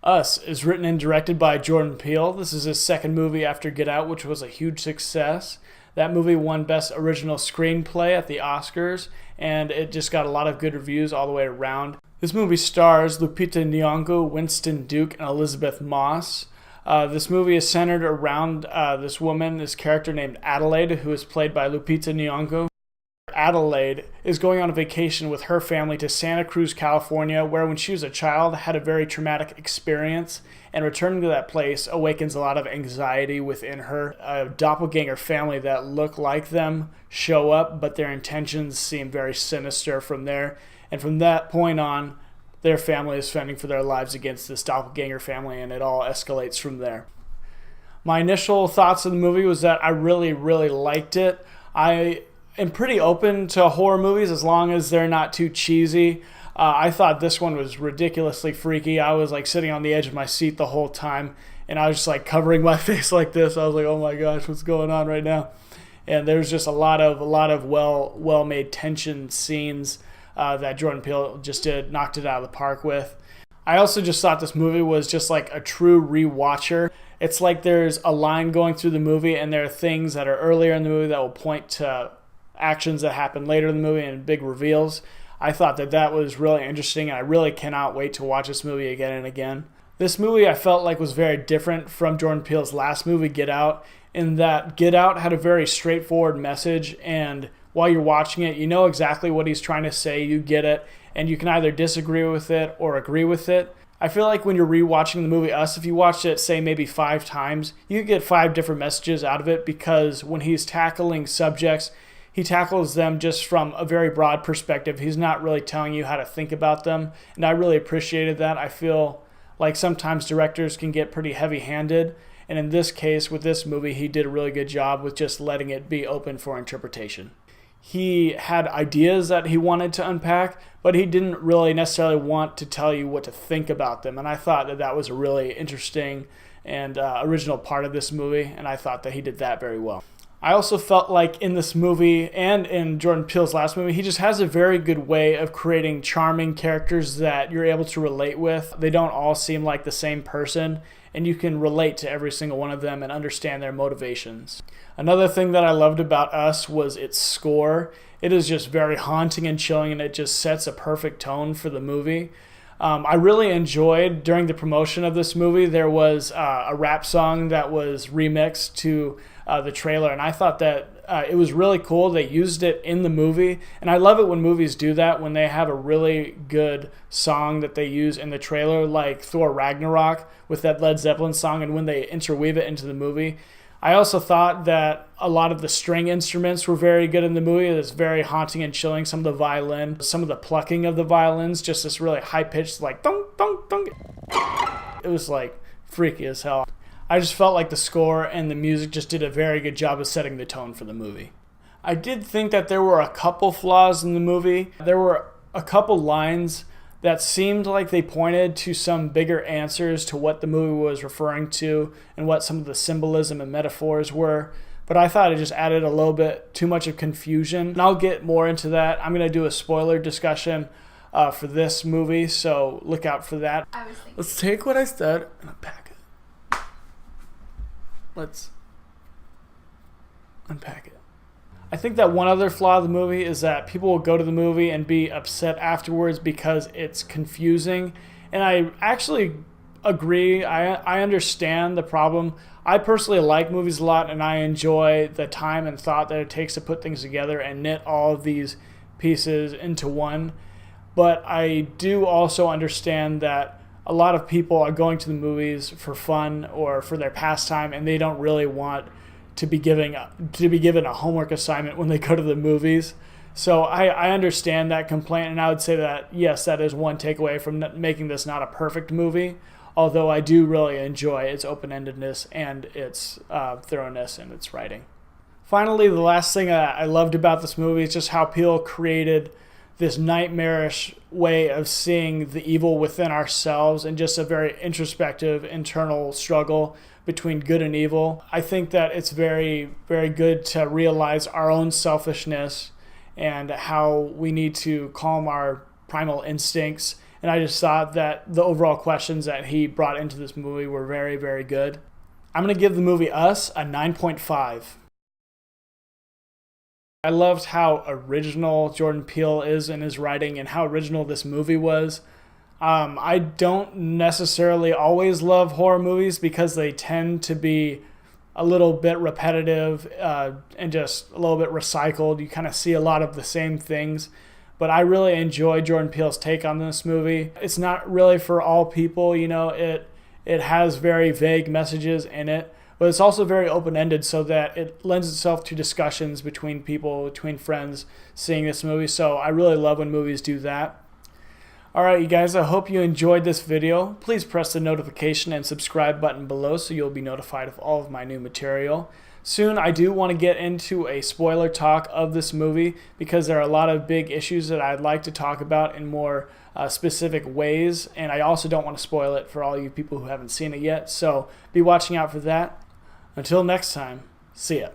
Us is written and directed by Jordan Peele. This is his second movie after Get Out, which was a huge success. That movie won Best Original Screenplay at the Oscars, and it just got a lot of good reviews all the way around. This movie stars Lupita Nyong'o, Winston Duke, and Elizabeth Moss. This movie is centered around this character named Adelaide, who is played by Lupita Nyong'o. Adelaide is going on a vacation with her family to Santa Cruz, California, where when she was a child had a very traumatic experience, and returning to that place awakens a lot of anxiety within her. A doppelganger family that look like them show up, but their intentions seem very sinister from there, and from that point on, their family is fending for their lives against this doppelganger family, and it all escalates from there. My initial thoughts of the movie was that I really, really liked it. I am pretty open to horror movies as long as they're not too cheesy. I thought this one was ridiculously freaky. I was like sitting on the edge of my seat the whole time, and I was just like covering my face like this. I was like, oh my gosh, what's going on right now? And there's just a lot of well-made tension scenes that Jordan Peele just knocked it out of the park with. I also just thought this movie was just like a true rewatcher. It's like there's a line going through the movie, and there are things that are earlier in the movie that will point to actions that happen later in the movie and big reveals. I thought that was really interesting, and I really cannot wait to watch this movie again and again. This movie I felt like was very different from Jordan Peele's last movie, Get Out, in that Get Out had a very straightforward message, and while you're watching it, you know exactly what he's trying to say, you get it, and you can either disagree with it or agree with it. I feel like when you're rewatching the movie Us, if you watched it, say, maybe 5 times, you get 5 different messages out of it, because when he's tackling subjects, he tackles them just from a very broad perspective. He's not really telling you how to think about them, and I really appreciated that. I feel like sometimes directors can get pretty heavy-handed, and in this case, with this movie, he did a really good job with just letting it be open for interpretation. He had ideas that he wanted to unpack, but he didn't really necessarily want to tell you what to think about them, and I thought that was a really interesting and original part of this movie, and I thought that he did that very well. I also felt like in this movie and in Jordan Peele's last movie, he just has a very good way of creating charming characters that you're able to relate with. They don't all seem like the same person, and you can relate to every single one of them and understand their motivations. Another thing that I loved about Us was its score. It is just very haunting and chilling, and it just sets a perfect tone for the movie. I really enjoyed, during the promotion of this movie, there was a rap song that was remixed to the trailer, and I thought that it was really cool. They used it in the movie, and I love it when movies do that, when they have a really good song that they use in the trailer, like Thor Ragnarok with that Led Zeppelin song, and when they interweave it into the movie. I also thought that a lot of the string instruments were very good in the movie. It's very haunting and chilling. Some of the violin, some of the plucking of the violins, just this really high-pitched, like, dong, dong, dong. It was, like, freaky as hell. I just felt like the score and the music just did a very good job of setting the tone for the movie. I did think that there were a couple flaws in the movie. There were a couple lines that seemed like they pointed to some bigger answers to what the movie was referring to and what some of the symbolism and metaphors were. But I thought it just added a little bit too much of confusion. And I'll get more into that. I'm going to do a spoiler discussion for this movie, so look out for that. Let's take what I said and unpack it. Let's unpack it. I think that one other flaw of the movie is that people will go to the movie and be upset afterwards because it's confusing. And I actually agree. I understand the problem. I personally like movies a lot, and I enjoy the time and thought that it takes to put things together and knit all of these pieces into one. But I do also understand that a lot of people are going to the movies for fun or for their pastime, and they don't really want to be given a homework assignment when they go to the movies. So I understand that complaint, and I would say that, yes, that is one takeaway from making this not a perfect movie, although I do really enjoy its open-endedness and its thoroughness in its writing. Finally, the last thing I loved about this movie is just how Peele created this nightmarish way of seeing the evil within ourselves and just a very introspective internal struggle between good and evil. I think that it's very, very good to realize our own selfishness and how we need to calm our primal instincts and and I just thought that the overall questions that he brought into this movie were very, very good. I'm going to give the movie Us a 9.5. I loved how original Jordan Peele is in his writing and how original this movie was. I don't necessarily always love horror movies because they tend to be a little bit repetitive and just a little bit recycled. You kind of see a lot of the same things. But I really enjoy Jordan Peele's take on this movie. It's not really for all people, you know, it has very vague messages in it, but it's also very open-ended so that it lends itself to discussions between people, between friends seeing this movie. So I really love when movies do that. Alright, you guys, I hope you enjoyed this video. Please press the notification and subscribe button below so you'll be notified of all of my new material. Soon, I do want to get into a spoiler talk of this movie because there are a lot of big issues that I'd like to talk about in more specific ways, and I also don't want to spoil it for all you people who haven't seen it yet, so be watching out for that. Until next time, see ya.